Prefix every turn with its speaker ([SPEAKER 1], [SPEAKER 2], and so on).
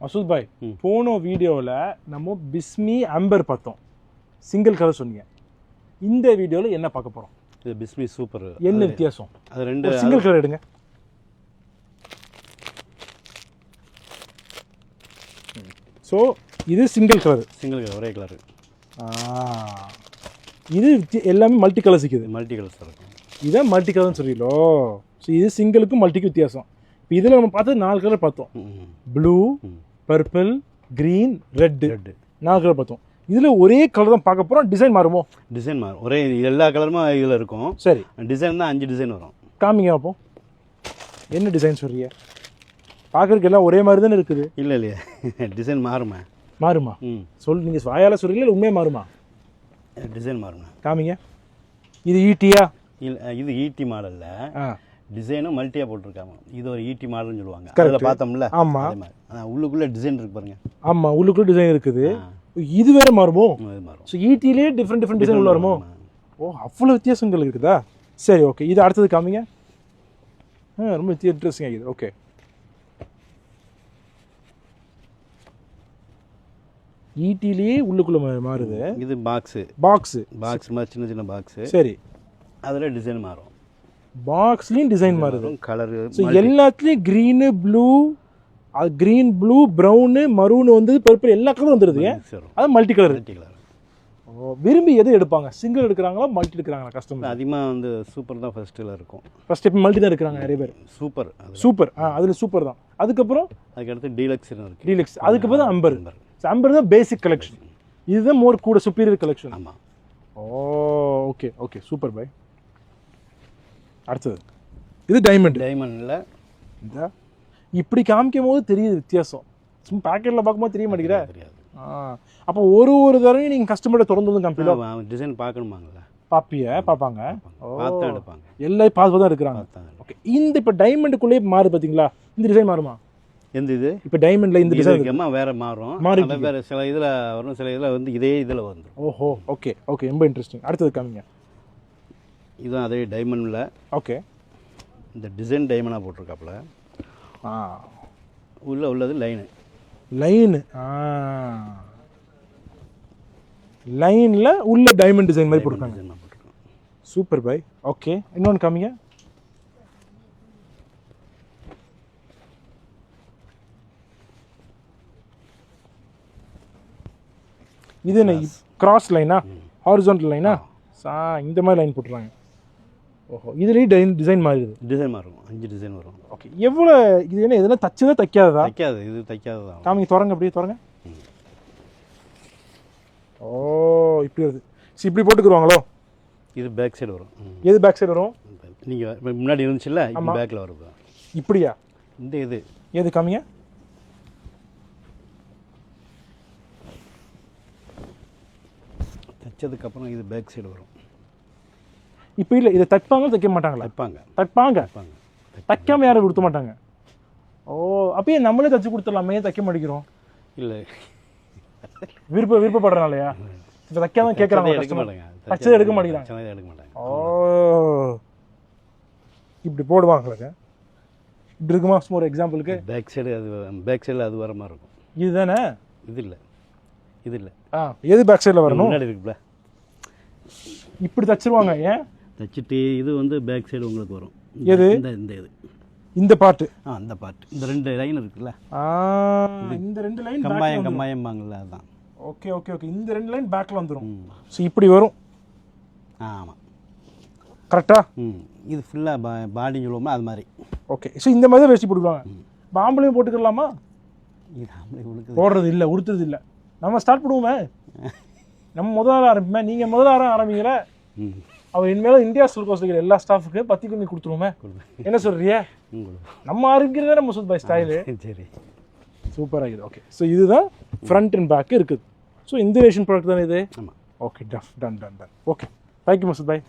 [SPEAKER 1] மசூத் பாய், போன வீடியோவில் நம்ம பிஸ்மி அம்பர் பார்த்தோம், சிங்கிள் கலர் சொன்னீங்க. இந்த வீடியோவில் என்ன பார்க்க போகிறோம்?
[SPEAKER 2] இது பிஸ்மி சூப்பர்.
[SPEAKER 1] என்ன வித்தியாசம்?
[SPEAKER 2] அது ரெண்டு
[SPEAKER 1] சிங்கிள் கலர் எடுங்க. ஸோ இது சிங்கிள் கலர்,
[SPEAKER 2] ஒரே கலர்.
[SPEAKER 1] இது எல்லாமே மல்டி கலர் சிக்குது.
[SPEAKER 2] மல்டி கலர்ஸ் இருக்கும்.
[SPEAKER 1] இதான் மல்டி கலர்னு சொல்லிடலோ. ஸோ இது சிங்கிளுக்கும் மல்டிக்கும் வித்தியாசம். இப்போ இதில் நம்ம பார்த்தது 4 கலர் பார்த்தோம். Blue, purple, green, red, 4 colour பார்த்தோம். இதில் ஒரே கலர் தான் பார்க்க போகிறோம். டிசைன் மாறுமோ?
[SPEAKER 2] டிசைன் மாறும். ஒரே எல்லா கலருமே இதில் இருக்கும்.
[SPEAKER 1] சரி,
[SPEAKER 2] டிசைன் தான் 5 டிசைன் வரும்.
[SPEAKER 1] காமிங்க அப்போ. என்ன டிசைன் சொல்கிறீங்க? பார்க்குறதுக்கு எல்லாம் ஒரே மாதிரி தானே இருக்குது.
[SPEAKER 2] இல்லை இல்லையா, டிசைன் மாறுமா?
[SPEAKER 1] மாறுமா? நீங்கள் வாயால் சொல்கிறீங்களா இல்லை உண்மையாக மாறுமா?
[SPEAKER 2] டிசைன் மாறுமா?
[SPEAKER 1] காமிங்க. இது ஈட்டியா?
[SPEAKER 2] இல்லை, இது ஈட்டி மாடலில் டிசைனும் மல்ட்டியாக போட்டிருக்காங்க. இது ஒரு ஈட்டி மாடல்னு சொல்லுவாங்க. அதில் பார்த்தோம்ல.
[SPEAKER 1] ஆமாம்,
[SPEAKER 2] உள்ளுக்குள்ளே டிசைன் இருக்கு பாருங்க.
[SPEAKER 1] ஆமாம், உள்ளுக்குள்ளே டிசைன் இருக்குது. இது வேற மாறுமோ?
[SPEAKER 2] இது மாறும்.
[SPEAKER 1] ஸோ ஈட்டிலே டிஃப்ரெண்ட் டிசைன் உள்ள வருமோ? ஓ, அவ்வளோ வித்தியாசங்கள் இருக்குதா? சரி, ஓகே. இது அடுத்தது காமிங்க. ரொம்ப இன்ட்ரெஸ்டிங் ஆகிது. ஓகே, ஈட்டிலேயே உள்ளுக்குள்ள மாறுது.
[SPEAKER 2] இது பாக்ஸு மாதிரி சின்ன சின்ன பாக்ஸு.
[SPEAKER 1] சரி,
[SPEAKER 2] அதில் டிசைன் மாறும்.
[SPEAKER 1] பாக்ஸ்லேயும் டிசைன் மாறுது.
[SPEAKER 2] கலரு.
[SPEAKER 1] ஸோ எல்லாத்துலேயும் green, blue, green, blue, brown, maroon வந்து பர்பிள், எல்லா கலரும் வந்துடுது. அது மல்டி கலர். ஓ, விரும்பி எது எடுப்பாங்க? சிங்கிள் எடுக்கிறாங்களா, மல்டி எடுக்கிறாங்களா கஸ்டமர்?
[SPEAKER 2] அதிகமாக வந்து சூப்பர் தான் ஃபர்ஸ்ட்டில் இருக்கும்.
[SPEAKER 1] ஃபர்ஸ்ட் இப்போ மல்டி தான் எடுக்கிறாங்க நிறைய பேர். சூப்பர் அதில் சூப்பர் தான். அதுக்கப்புறம்
[SPEAKER 2] அதுக்கடுத்து டீலக்ஸ் இருக்குது.
[SPEAKER 1] டீலக்ஸ், அதுக்கப்புறம் தான் அம்பர். அம்பர் தான் பேசிக் கலெக்ஷன். இதுதான் மோர் கூட சுப்பீரியர் கலெக்ஷன்.
[SPEAKER 2] ஆமாம்.
[SPEAKER 1] ஓ, ஓகே ஓகே, சூப்பர் பாய். அடுத்தது இது டைமண்டில் இந்த இப்படி காமிக்கும் போது தெரியுது வித்தியாசம். சும்மா பேக்கெட்டில் பார்க்கும்போது தெரிய மாட்டேங்கிற. அப்போ ஒரு தடவையும் நீங்கள் கஸ்டமர்கிட்ட திறந்து வந்து காமிப்பீங்க.
[SPEAKER 2] டிசைன் பார்க்கணுமாங்களா?
[SPEAKER 1] பார்ப்பாங்க.
[SPEAKER 2] பார்த்தா எடுப்பாங்க.
[SPEAKER 1] எல்லாம் பார்த்து தான் இருக்கிறாங்க. ஓகே, இந்த இப்போ டைமண்டுக்குள்ளேயே மாறு பார்த்தீங்களா? இந்த டிசைன் மாறுமா?
[SPEAKER 2] எந்த இது?
[SPEAKER 1] இப்போ டைமண்டில் இந்த டிசைன்
[SPEAKER 2] வேறு மாறும். வேறு சில இதில் வரும், சில இதில் வந்து இதே இதில் வந்துடும்.
[SPEAKER 1] ஓஹோ, ஓகே ஓகே, ரொம்ப இன்ட்ரெஸ்டிங். அடுத்தது காமிங்க.
[SPEAKER 2] இதுதான் அதே டைமண்டில். ஓகே, இந்த டிசைன் டைமண்டாக போட்டிருக்காப்புல. உள்ளது
[SPEAKER 1] லைனில் உள்ள டைமண்ட் டிசைன் மாதிரி போட்டிருக்காங்க. சூப்பர் பாய். ஓகே, இன்னொன்று காமிங்க. இது என்ன கிராஸ் லைனா, ஹாரிசான்டல் லைனா? இந்த மாதிரி லைன் போட்டுருவாங்க. ஓஹோ, இதுலேயும் டிசைன் மாறுது.
[SPEAKER 2] டிசைன் மாறும். 5 டிசைன் வரும். ஓகே,
[SPEAKER 1] எவ்வளோ இது? என்ன இதெல்லாம் தச்சுதா தைக்காததா?
[SPEAKER 2] தைக்காது, இது தைக்காது தான்.
[SPEAKER 1] காமிங்க, திறங்க, அப்படியே திறங்க. ஓ, இப்படி வருது. சரி, இப்படி போட்டுக்குருவாங்களோ?
[SPEAKER 2] இது பேக் சைடு வரும்.
[SPEAKER 1] எது பேக் சைடு வரும்?
[SPEAKER 2] நீங்கள் முன்னாடி இருந்துச்சுல்ல, இப்போ பேக்கில் வருது.
[SPEAKER 1] இப்படியா?
[SPEAKER 2] இந்த இது
[SPEAKER 1] எது காமிங்க.
[SPEAKER 2] தைச்சதுக்கப்புறம் இது பேக் சைடு வரும்.
[SPEAKER 1] இப்போ இல்லை, இதை தைப்பாங்க தைக்க மாட்டாங்களா? தைப்பாங்க. தைக்காமல் யாரும் கொடுத்த மாட்டாங்க. ஓ, அப்பயே நம்மளே தைச்சி கொடுத்துடலாமே, தைக்க மாட்டேங்கிறோம்.
[SPEAKER 2] இல்லை,
[SPEAKER 1] விருப்பப்படுறனாலையா? இப்போ தைக்காம கேட்குறாங்க. தச்சதை எடுக்க மாட்டேங்கிறாங்க. ஓ, இப்படி போடுவாங்க. இப்படி இருக்குமா? சும்மா ஒரு எக்ஸாம்பிளுக்கு
[SPEAKER 2] பேக் சைடில் அது வர மாதிரி இருக்கும்.
[SPEAKER 1] இதுதானே?
[SPEAKER 2] இது இல்லை.
[SPEAKER 1] எது பேக் சைடில் வரணும்?
[SPEAKER 2] முன்னாடி இருக்குல்ல,
[SPEAKER 1] இப்படி தச்சிருவாங்க. ஏன்
[SPEAKER 2] தச்சுட்டு இது வந்து பேக் சைடு உங்களுக்கு வரும்.
[SPEAKER 1] எது? இந்த பார்ட்.
[SPEAKER 2] அந்த பார்ட், இந்த 2 லைன் இருக்குல்ல,
[SPEAKER 1] இந்த 2 லைன்
[SPEAKER 2] கம்மாயம்பாங்கல்ல, அதுதான்.
[SPEAKER 1] ஓகே ஓகே ஓகே, இந்த 2 லைன் பேக்கில் வந்துடும். ஸோ இப்படி வரும்.
[SPEAKER 2] ஆமாம்,
[SPEAKER 1] கரெக்டா?
[SPEAKER 2] இது ஃபுல்லாக பாடி சொல்லுவோமா, அது மாதிரி.
[SPEAKER 1] ஓகே, ஸோ இந்த மாதிரி தான் வேஷ்டி போட்டுக்குவாங்க. பாம்பளையும் போட்டுக்கலாமா?
[SPEAKER 2] இது ஆம்பளை
[SPEAKER 1] போடுறது இல்லை, உடுத்துறது இல்லை. நம்ம ஸ்டார்ட் பண்ணுவோமே. நம்ம முதல்ல ஆரம்பிப்போமே. நீங்கள் முதல்ல ஆரம்பிக்கிற அவர் இனிமேலும் இந்தியா சுல்கோஸ்ல எல்லா ஸ்டாஃபுக்கு 10 பண்ணி கொடுத்துருவோமே. என்ன சொல்றியா? நம்ம ஆரம்பிக்கிறதே நம்ம மசூத் பாய் ஸ்டைலு. சரி, சூப்பர் ஆகிது. ஓகே, ஸோ இதுதான் ஃப்ரண்ட் அண்ட் பேக்கு இருக்குது. ஸோ இந்தோனேஷியன் ப்ராடக்ட் தானே இது? Okay, done. Okay, thank you Masood பாய்.